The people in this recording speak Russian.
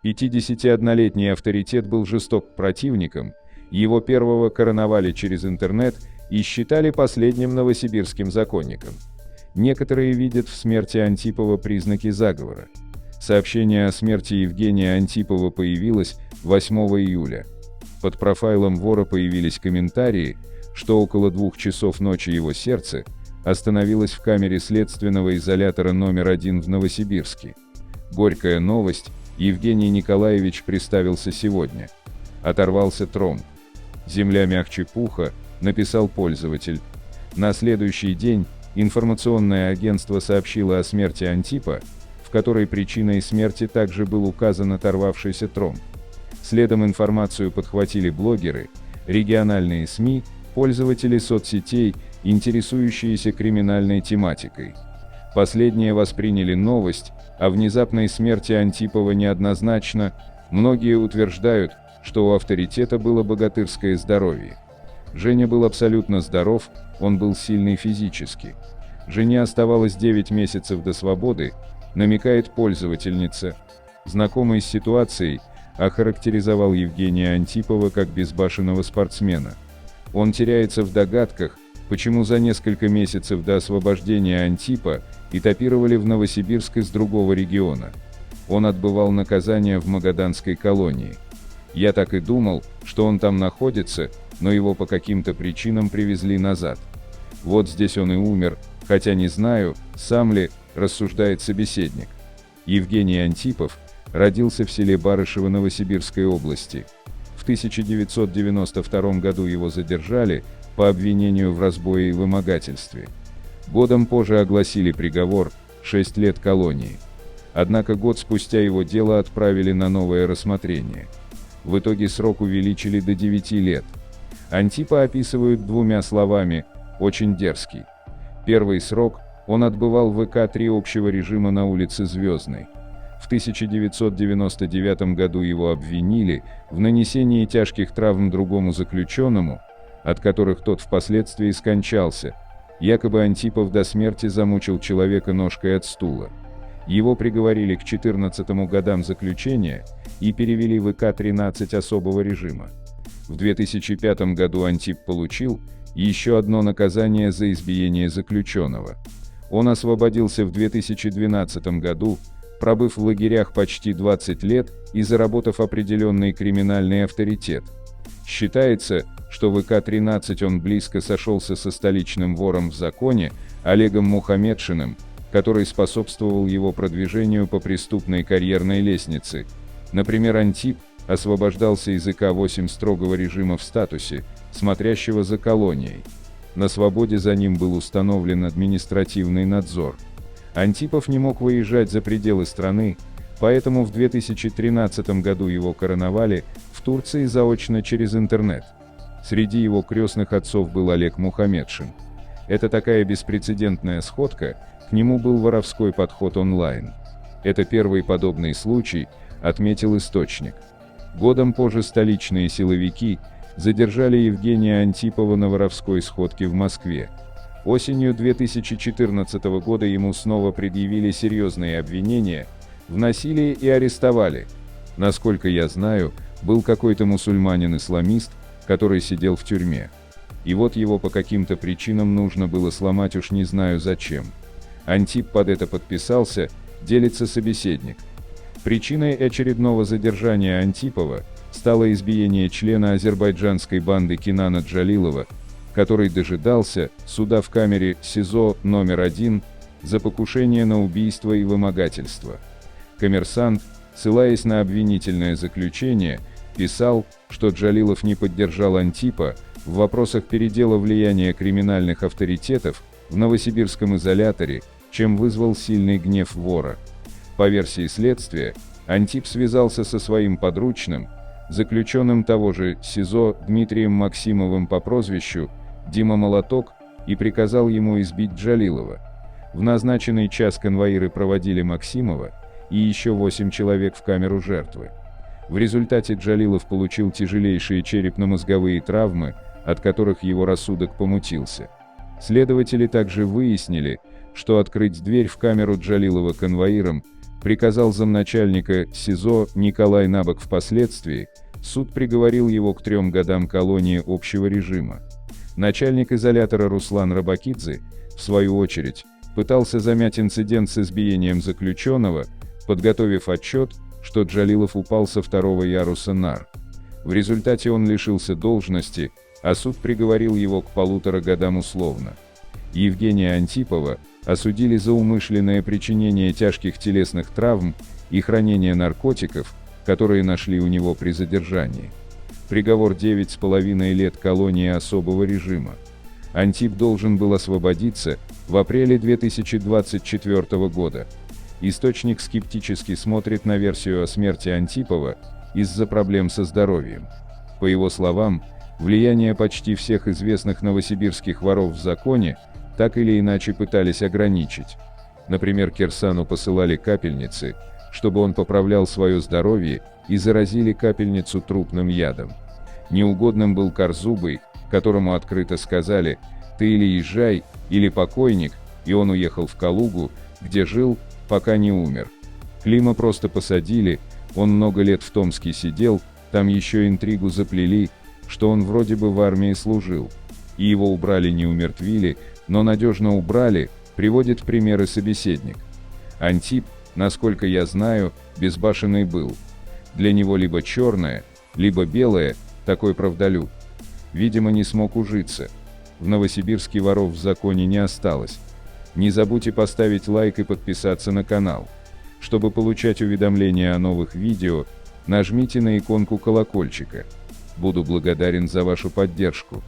51-летний авторитет был жесток к противникам, его первого короновали через интернет и считали последним новосибирским законником. Некоторые видят в смерти Антипова признаки заговора. Сообщение о смерти Евгения Антипова появилось 8 июля. Под профайлом вора появились комментарии, что около 2 часов ночи его сердце остановилось в камере следственного изолятора номер 1 в Новосибирске. Горькая новость, Евгений Николаевич приставился сегодня. Оторвался тромб. «Земля мягче пуха», написал пользователь. На следующий день информационное агентство сообщило о смерти Антипа, в которой причиной смерти также был указан оторвавшийся тромб. Следом информацию подхватили блогеры, региональные СМИ, пользователи соцсетей, интересующиеся криминальной тематикой. Последние восприняли новость о внезапной смерти Антипова неоднозначно, многие утверждают, что у авторитета было богатырское здоровье. Женя был абсолютно здоров, он был сильный физически. Жене оставалось 9 месяцев до свободы, намекает пользовательница. Знакомый с ситуацией охарактеризовал Евгения Антипова как безбашенного спортсмена. Он теряется в догадках, почему за несколько месяцев до освобождения Антипа этапировали в Новосибирск из другого региона. Он отбывал наказание в Магаданской колонии. Я так и думал, что он там находится, но его по каким-то причинам привезли назад. Вот здесь он и умер, хотя не знаю, сам ли, рассуждает собеседник. Евгений Антипов родился в селе Барышево Новосибирской области. В 1992 году его задержали по обвинению в разбое и вымогательстве. Годом позже огласили приговор – 6 лет колонии. Однако год спустя его дело отправили на новое рассмотрение. В итоге срок увеличили до 9 лет. Антипа описывают 2 словами – очень дерзкий. Первый срок он отбывал в ВК-3 общего режима на улице Звездной. В 1999 году его обвинили в нанесении тяжких травм другому заключенному, от которых тот впоследствии скончался. Якобы Антипов до смерти замучил человека ножкой от стула. Его приговорили к 14 годам заключения и перевели в ВК-13 особого режима. В 2005 году Антип получил еще одно наказание за избиение заключенного. Он освободился в 2012 году, пробыв в лагерях почти 20 лет и заработав определенный криминальный авторитет. Считается, что в ВК-13 он близко сошелся со столичным вором в законе Олегом Мухамедшиным, который способствовал его продвижению по преступной карьерной лестнице. Например, Антип освобождался из ВК-8 строгого режима в статусе, смотрящего за колонией. На свободе за ним был установлен административный надзор. Антипов не мог выезжать за пределы страны, поэтому в 2013 году его короновали в Турции заочно через интернет. Среди его крестных отцов был Олег Мухамедшин. Это такая беспрецедентная сходка, к нему был воровской подход онлайн. Это первый подобный случай, отметил источник. Годом позже столичные силовики задержали Евгения Антипова на воровской сходке в Москве. Осенью 2014 года ему снова предъявили серьезные обвинения в насилии и арестовали. Насколько я знаю, был какой-то мусульманин-исламист, который сидел в тюрьме. И вот его по каким-то причинам нужно было сломать, уж не знаю зачем. Антип под это подписался, делится собеседник. Причиной очередного задержания Антипова стало избиение члена азербайджанской банды Кинана Джалилова, который дожидался суда в камере СИЗО номер 1 за покушение на убийство и вымогательство. «Коммерсант», ссылаясь на обвинительное заключение, писал, что Джалилов не поддержал Антипа в вопросах передела влияния криминальных авторитетов в новосибирском изоляторе, чем вызвал сильный гнев вора. По версии следствия, Антип связался со своим подручным, заключенным того же СИЗО Дмитрием Максимовым по прозвищу Дима Молоток, и приказал ему избить Джалилова. В назначенный час конвоиры проводили Максимова и еще 8 человек в камеру жертвы. В результате Джалилов получил тяжелейшие черепно-мозговые травмы, от которых его рассудок помутился. Следователи также выяснили, что открыть дверь в камеру Джалилова конвоирам приказал замначальника СИЗО Николай Набок. Впоследствии суд приговорил его к 3 годам колонии общего режима. Начальник изолятора Руслан Рабакидзе, в свою очередь, пытался замять инцидент с избиением заключенного, подготовив отчет, что Джалилов упал со 2-го яруса нар. В результате он лишился должности, а суд приговорил его к 1,5 годам условно. Евгения Антипова осудили за умышленное причинение тяжких телесных травм и хранение наркотиков, которые нашли у него при задержании. Приговор 9,5 лет колонии особого режима. Антип должен был освободиться в апреле 2024 года. Источник скептически смотрит на версию о смерти Антипова из-за проблем со здоровьем. По его словам, влияние почти всех известных новосибирских воров в законе так или иначе пытались ограничить. Например, Кирсану посылали капельницы, чтобы он поправлял свое здоровье, и заразили капельницу трупным ядом. Неугодным был Корзубый, которому открыто сказали: «Ты или езжай, или покойник», и он уехал в Калугу, где жил, пока не умер. Клима просто посадили, он много лет в Томске сидел, там еще интригу заплели, что он вроде бы в армии служил. И его убрали, не умертвили, но надежно убрали, приводит в примеры собеседник. Антип, насколько я знаю, безбашенный был. Для него либо черное, либо белое, такой правдолюб. Видимо, не смог ужиться. В Новосибирске воров в законе не осталось. Не забудьте поставить лайк и подписаться на канал. Чтобы получать уведомления о новых видео, нажмите на иконку колокольчика. Буду благодарен за вашу поддержку.